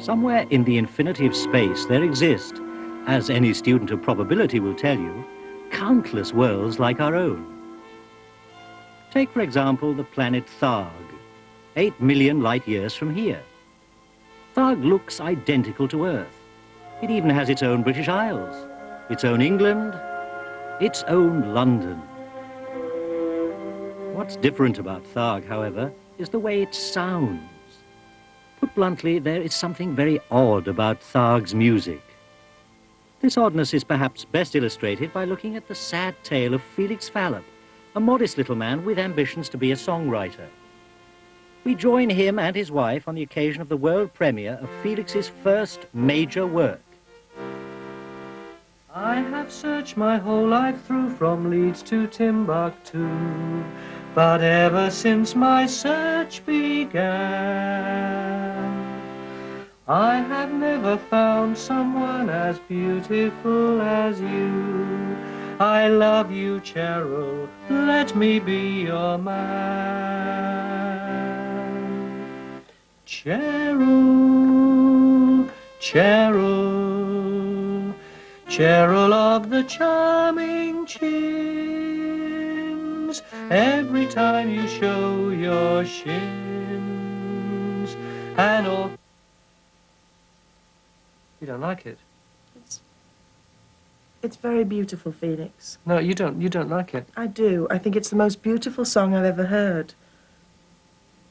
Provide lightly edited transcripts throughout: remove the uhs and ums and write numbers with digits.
Somewhere in the infinity of space there exist, as any student of probability will tell you, countless worlds like our own. Take, for example, the planet Tharg, 8 million light years from here. Tharg looks identical to Earth. It even has its own British Isles, its own England, its own London. What's different about Tharg, however, is the way it sounds. Put bluntly, there is something very odd about Tharg's music. This oddness is perhaps best illustrated by looking at the sad tale of Felix Fallop, a modest little man with ambitions to be a songwriter. We join him and his wife on the occasion of the world premiere of Felix's first major work. I have searched my whole life through from Leeds to Timbuktu, but ever since my search began, I have never found someone as beautiful as you. I love you, Cheryl, let me be your man. Cheryl, Cheryl, Cheryl of the charming chins, every time you show your shins and all. You don't like it? It's very beautiful, Felix. No, you don't like it. I do. I think it's the most beautiful song I've ever heard.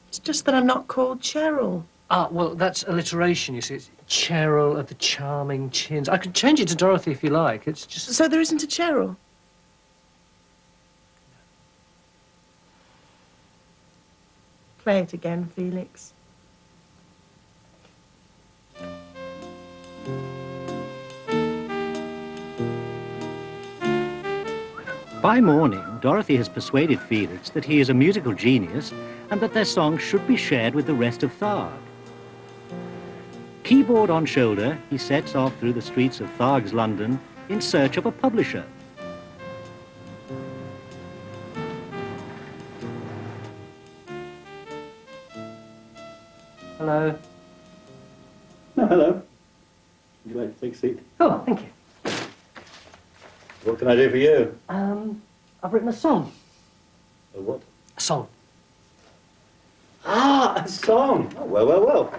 It's just that I'm not called Cheryl. Ah, well, that's alliteration, you see. It's Cheryl of the charming chins. I could change it to Dorothy if you like. It's just... So there isn't a Cheryl? Play it again, Felix. By morning, Dorothy has persuaded Felix that he is a musical genius and that their song should be shared with the rest of Tharg. Keyboard on shoulder, he sets off through the streets of Tharg's London in search of a publisher. Hello. Oh, hello. Would you like to take a seat? Oh, thank you. What can I do for you? I've written a song. A what? A song. Ah, a song. Oh, well, well, well.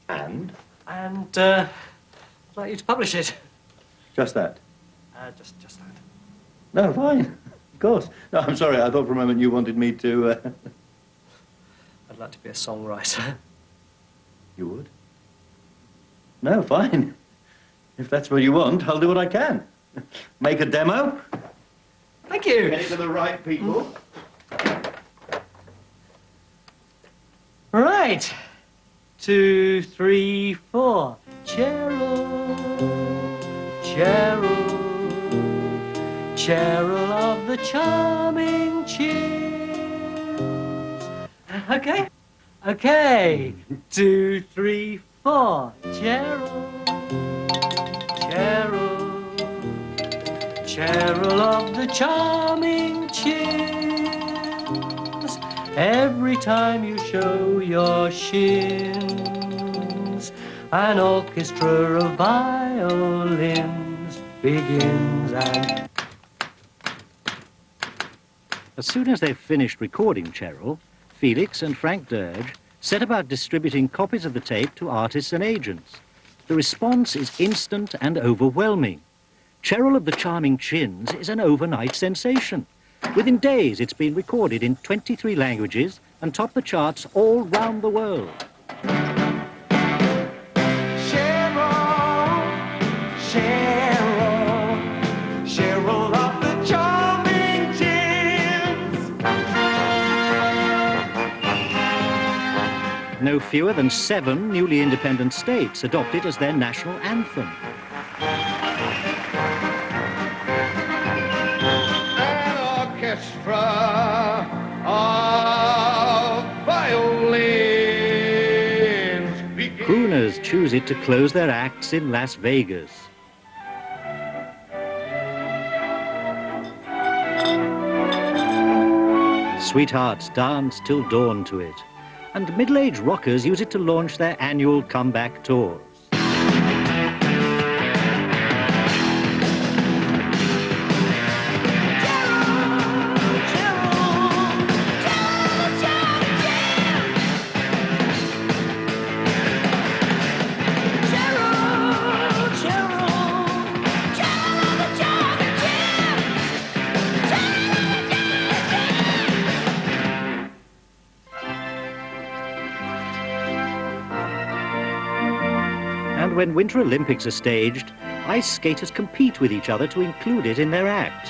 And? And, I'd like you to publish it. Just that? Just that. No, fine. Of course. No, I'm sorry. I thought for a moment you wanted me to, I'd like to be a songwriter. You would? No, fine. If that's what you want, I'll do what I can. Make a demo. Thank you. Get it to the right people. Right. 2, 3, 4. Cheryl, Cheryl, Cheryl of the charming chins. Okay? Okay. 2, 3, 4. Cheryl, Cheryl, Cheryl of the charming chins, every time you show your shins, an orchestra of violins begins and... As soon as they've finished recording Cheryl, Felix and Frank Dirge set about distributing copies of the tape to artists and agents. The response is instant and overwhelming. Cheryl of the Charming Chins is an overnight sensation. Within days, it's been recorded in 23 languages and topped the charts all round the world. Cheryl, Cheryl, Cheryl of the charming chins. No fewer than 7 newly independent states adopt it as their national anthem. An orchestra of violins begins. Crooners choose it to close their acts in Las Vegas. Sweethearts dance till dawn to it. and middle-aged rockers use it to launch their annual comeback tours. And when Winter Olympics are staged, ice skaters compete with each other to include it in their acts.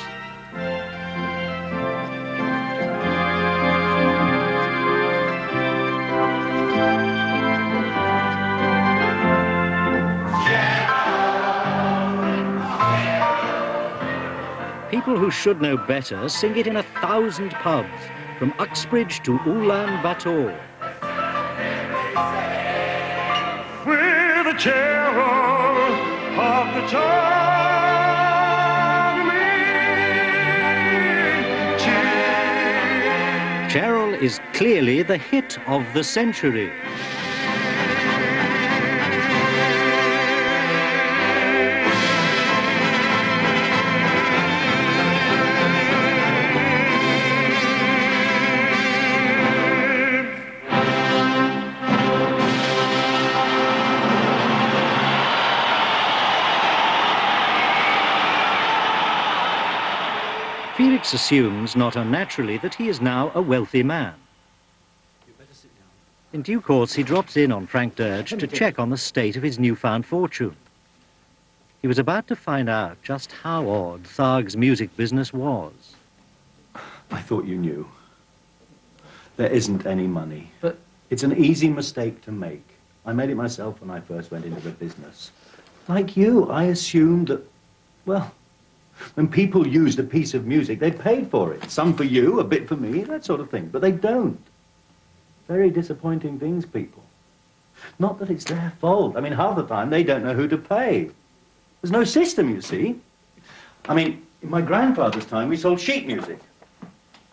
People who should know better sing it in 1,000 pubs, from Uxbridge to Ulaanbaatar. With a Carol of the charming Jim. Cheryl is clearly the hit of the century. Felix assumes, not unnaturally, that he is now a wealthy man. In due course, he drops in on Frank Dirge to check on the state of his newfound fortune. He was about to find out just how odd Tharg's music business was. I thought you knew. There isn't any money. But It's an easy mistake to make. I made it myself when I first went into the business. Like you, I assumed that, well, when people used a piece of music, they paid for it. Some for you, a bit for me, that sort of thing. But they don't. Very disappointing things, people. Not that it's their fault. I mean, half the time, they don't know who to pay. There's no system, you see. I mean, in my grandfather's time, we sold sheet music.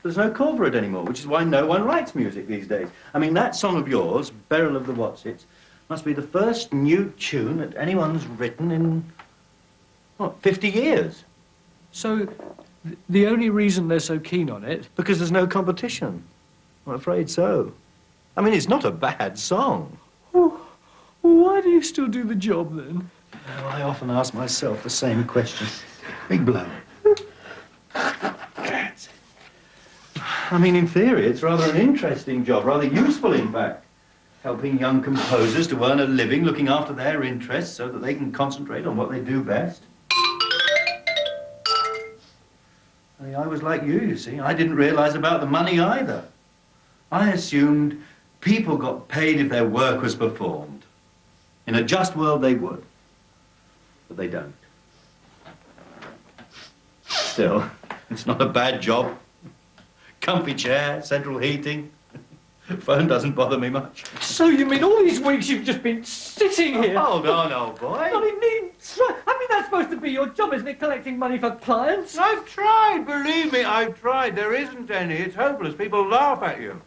There's no call for it anymore, which is why no one writes music these days. I mean, that song of yours, Beryl of the Watsits, must be the first new tune that anyone's written in, what, 50 years? so the only reason they're so keen on it... Because there's no competition. I'm afraid so. I mean, it's not a bad song. Oh, why do you still do the job then? Oh, I often ask myself the same question. Big blow. That's it. I mean, in theory, it's rather an interesting job, rather useful, in fact. Helping young composers to earn a living, looking after their interests so that they can concentrate on what they do best. I mean, I was like you see. I didn't realize about the money either. I assumed people got paid if their work was performed. In a just world, they would. But they don't. Still, it's not a bad job. Comfy chair, central heating. Phone doesn't bother me much. So you mean all these weeks you've just been sitting here? Hold on, old boy. I mean, that's supposed to be your job, isn't it? Collecting money for clients? I've tried, believe me, I've tried. There isn't any. It's hopeless. People laugh at you.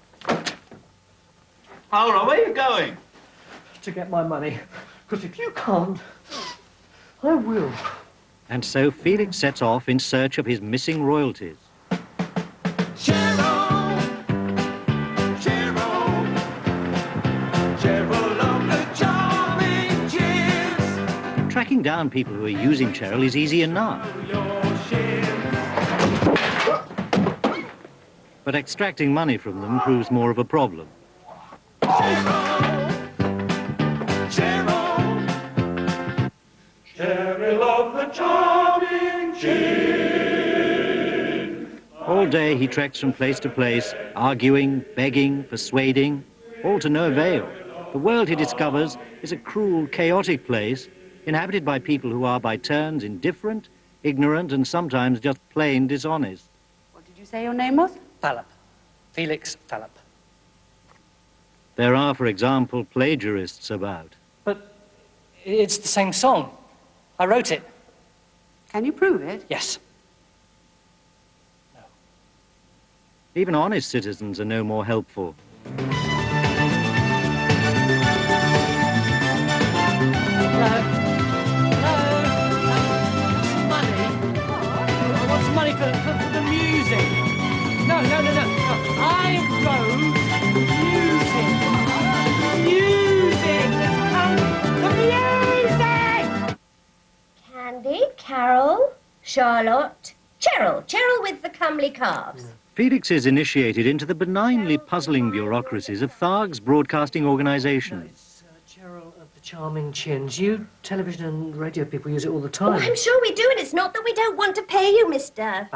Hold on, where are you going? To get my money. Because if you can't, I will. And so Felix sets off in search of his missing royalties. Cheryl, Cheryl, Cheryl of the charming Jim. Tracking down people who are using Cheryl is easy enough. But extracting money from them proves more of a problem. Cheryl of the charming Jim. All day he treks from place to place, arguing, begging, persuading, all to no avail. The world he discovers is a cruel, chaotic place, inhabited by people who are by turns indifferent, ignorant, and sometimes just plain dishonest. What did you say your name was? Fallop. Felix Fallop. There are, for example, plagiarists about. But it's the same song. I wrote it. Can you prove it? Yes. Even honest citizens are no more helpful. the music. No. I wrote music. The music. Candy, Carol, Charlotte, Cheryl. Cheryl with the comely calves. Felix is initiated into the benignly puzzling bureaucracies of Tharg's broadcasting organisation. It's Cheryl of the charming chins. You television and radio people use it all the Oh, time. I'm sure we do, and it's not that we don't want to pay you, mister.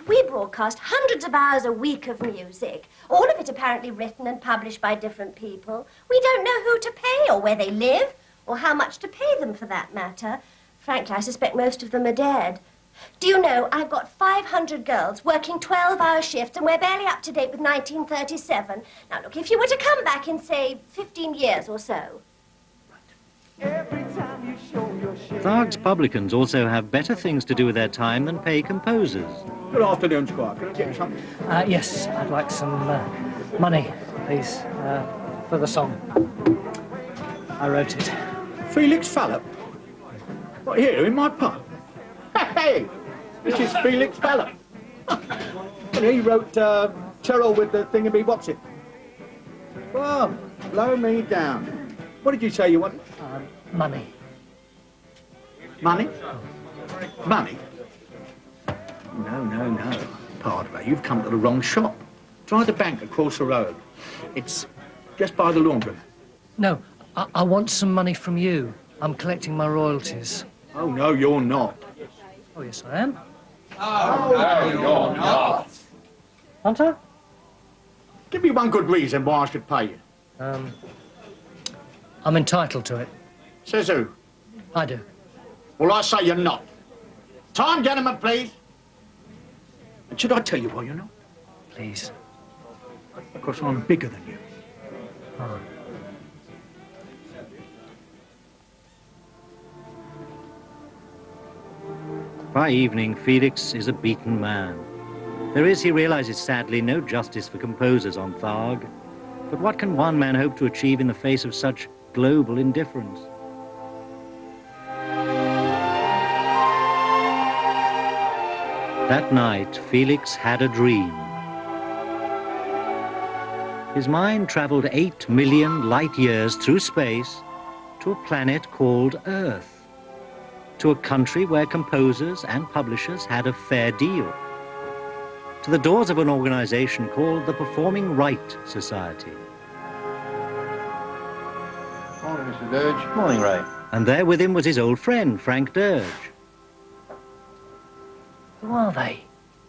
We broadcast hundreds of hours a week of music, all of it apparently written and published by different people. We don't know who to pay or where they live or how much to pay them for that matter. Frankly, I suspect most of them are dead. Do you know, I've got 500 girls working 12-hour shifts, and we're barely up to date with 1937. Now, look, if you were to come back in, say, 15 years or so. Tharg's publicans also have better things to do with their time than pay composers. Good afternoon, Squire. Can I get you something? Yes, I'd like some money, please, for the song. I wrote it. Felix Fallop? What, here, in my pub? Hey! This is Felix Fallop. And he wrote Cheryl with the thingamby, what's it? Well, blow me down. What did you say you wanted? Money. Money? Money? No. Pardon me, you've come to the wrong shop. Try the bank across the road. It's just by the laundry. No, I want some money from you. I'm collecting my royalties. Oh, no, you're not. Oh, yes, I am. Oh, no, you're not. Hunter? Give me one good reason why I should pay you. I'm entitled to it. Says who? I do. Well, I say you're not. Time, gentlemen, please. And should I tell you why you're not? Please. Because I'm bigger than you. Oh. By evening, Felix is a beaten man. There is, he realizes sadly, no justice for composers on Tharg. But what can one man hope to achieve in the face of such global indifference? That night, Felix had a dream. His mind traveled 8 million light years through space to a planet called Earth, to a country where composers and publishers had a fair deal, to the doors of an organization called the Performing Right Society. Morning, Mr. Dirge. Morning, Ray. And there with him was his old friend, Frank Dirge. Who are they?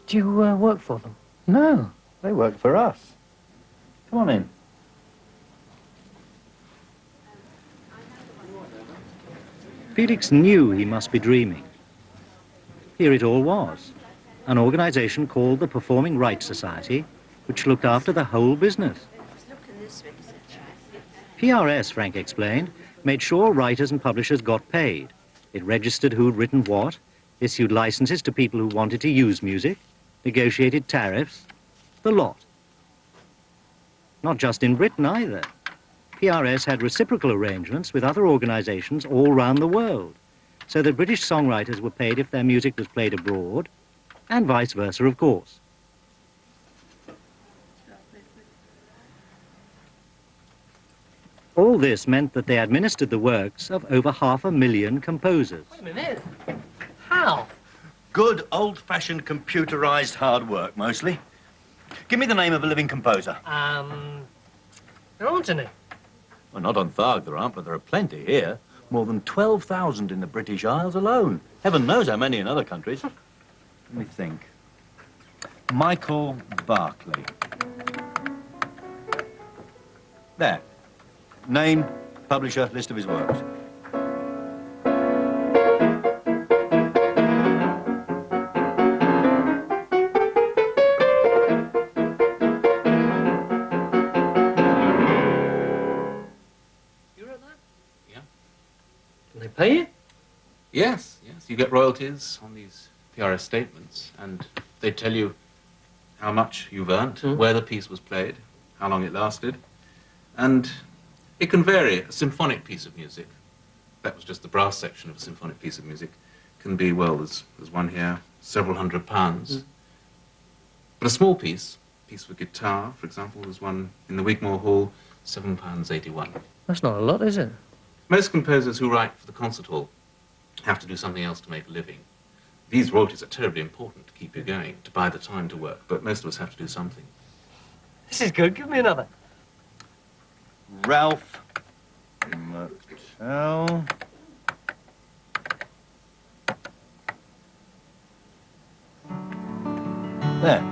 Do you work for them? No, they work for us. Come on in. Felix knew he must be dreaming. Here it all was, an organization called the Performing Rights Society, which looked after the whole business. PRS, Frank explained, made sure writers and publishers got paid. It registered who'd written what, issued licenses to people who wanted to use music, negotiated tariffs, the lot. Not just in Britain either. PRS had reciprocal arrangements with other organizations all round the world, so that British songwriters were paid if their music was played abroad, and vice versa, of course. All this meant that they administered the works of over 500,000 composers. Wait a minute. How? Good, old-fashioned, computerized hard work, mostly. Give me the name of a living composer. There aren't any. Well, not on Tharg there aren't, but there are plenty here. More than 12,000 in the British Isles alone. Heaven knows how many in other countries. Let me think. Michael Barclay. There. Name, publisher, list of his works. Pay you? Yes. You get royalties on these PRS statements, and they tell you how much you've earned, where the piece was played, how long it lasted, and it can vary. A symphonic piece of music, that was just the brass section of a symphonic piece of music, can be, well, there's one here, several £100. But a small piece for guitar, for example, was one in the Wigmore Hall, £7.81. That's not a lot, is it? Most composers who write for the concert hall have to do something else to make a living. These royalties are terribly important to keep you going, to buy the time to work, but most of us have to do something. This is good. Give me another. Ralph McTell. There.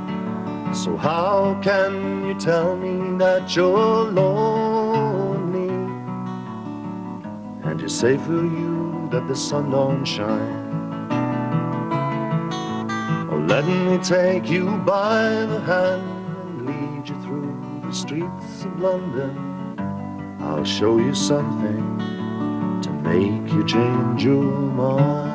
So how can you tell me that you're lonely? And you say for you that the sun don't shine. Oh, let me take you by the hand and lead you through the streets of London. I'll show you something to make you change your mind.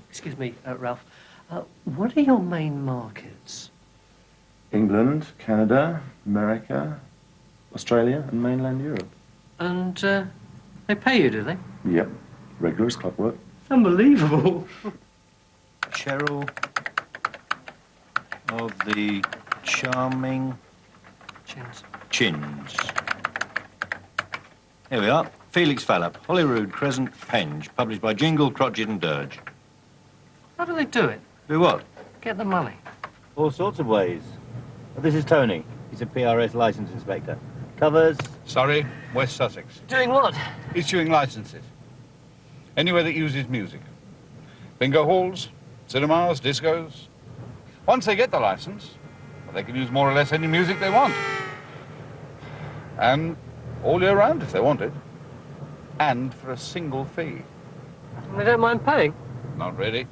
Excuse me, Ralph. What are your main markets? England, Canada, America, Australia, and mainland Europe. And they pay you, do they? Yep, regular as clockwork. Unbelievable. Cheryl of the Charming Chins. Here we are. Felix Fallop, Holyrood, Crescent, Penge, published by Jingle, Crotchet and Dirge. How do they do it? Do what? Get the money. All sorts of ways. Well, this is Tony. He's a PRS license inspector. Covers... Sorry, West Sussex. Doing what? Issuing licenses. Anywhere that uses music. Bingo halls, cinemas, discos. Once they get the license, well, they can use more or less any music they want. And all year round if they want it. And for a single fee. They don't mind paying? Not really.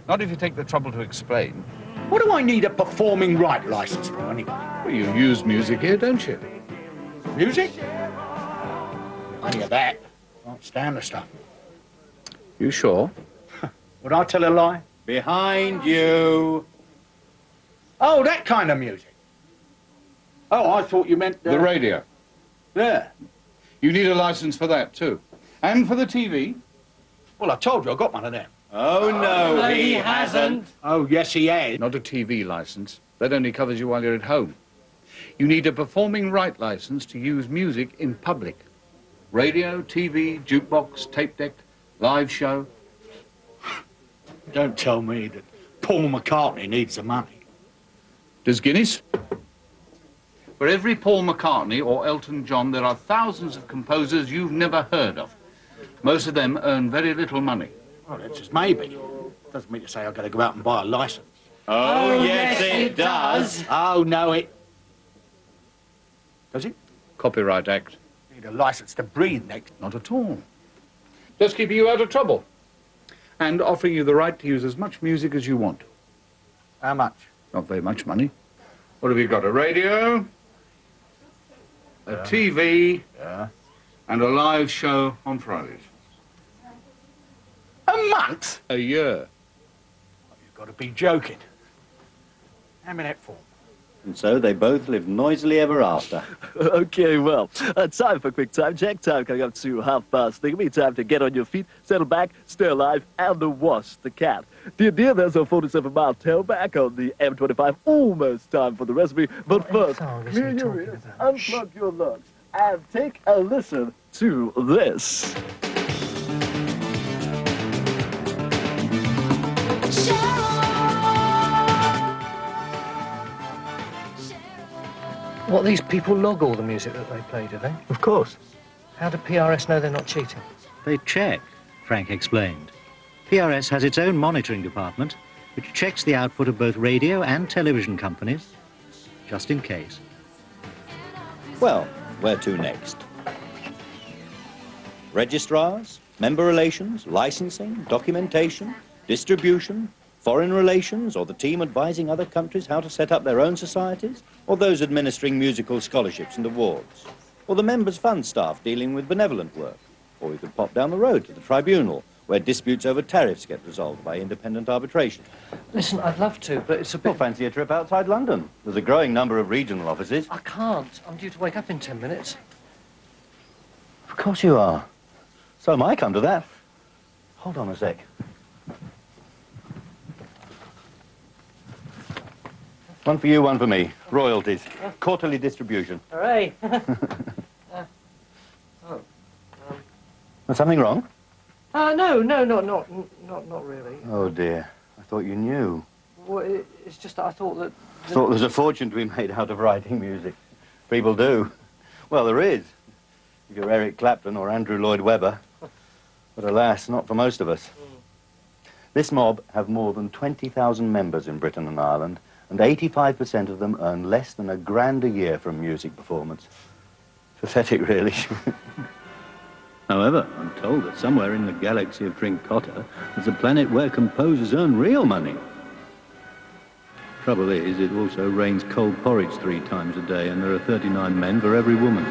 Not if you take the trouble to explain. What do I need a performing right license for, anyway? Well, you use music here, don't you? Music? Any of that. Can't stand the stuff. You sure? Would I tell a lie? Behind you. Oh, that kind of music. Oh, I thought you meant... The radio. Yeah. You need a license for that, too. And for the TV. Well, I told you I got one of them. Oh, no, he hasn't. Oh, yes, he has. Not a TV license. That only covers you while you're at home. You need a performing right license to use music in public. Radio, TV, jukebox, tape deck, live show. Don't tell me that Paul McCartney needs the money. Does Guinness? For every Paul McCartney or Elton John, there are thousands of composers you've never heard of. Most of them earn very little money. Well, that's just maybe. Doesn't mean to say I've got to go out and buy a license. Oh, yes, it does. Oh, no, it... Does it? Copyright Act. Need a license to breathe next. Not at all. Just keeping you out of trouble. And offering you the right to use as much music as you want. How much? Not very much money. What have you got? A radio, a TV, and a live show on Fridays. A month? A year. Oh, you've got to be joking. How many that for? And so they both lived noisily ever after. Okay, well, time for a quick time check. Time coming up to 3:30. It'll be time to get on your feet, settle back, stay alive, and wash the cat. Dear, there's a 47-mile tailback on the M25. Almost time for the recipe. But first, clear your ears, unplug your lungs, and take a listen to this. What, these people log all the music that they play, do they? Of course. How do PRS know they're not cheating? They check, Frank explained. PRS has its own monitoring department, which checks the output of both radio and television companies, just in case. Well, where to next? Registrars, member relations, licensing, documentation, distribution, foreign relations, or the team advising other countries how to set up their own societies, or those administering musical scholarships and awards, or the members' fund staff dealing with benevolent work, or we could pop down the road to the tribunal, where disputes over tariffs get resolved by independent arbitration. Listen, I'd love to, but it's a bit... Well, fancy a trip outside London. There's a growing number of regional offices. I can't. I'm due to wake up in 10 minutes. Of course you are. So am I, come to that. Hold on a sec. One for you, one for me. Royalties. Quarterly distribution. Hooray! Was something wrong? No, not really. Oh, dear. I thought you knew. Well, it's just that I thought that... I thought there was a fortune to be made out of writing music. People do. Well, there is. If you're Eric Clapton or Andrew Lloyd Webber. But alas, not for most of us. This mob have more than 20,000 members in Britain and Ireland, and 85% of them earn less than £1,000 a year from music performance. Pathetic, really. However, I'm told that somewhere in the galaxy of Trincotta, there's a planet where composers earn real money. Trouble is, it also rains cold porridge 3 times a day, and there are 39 men for every woman.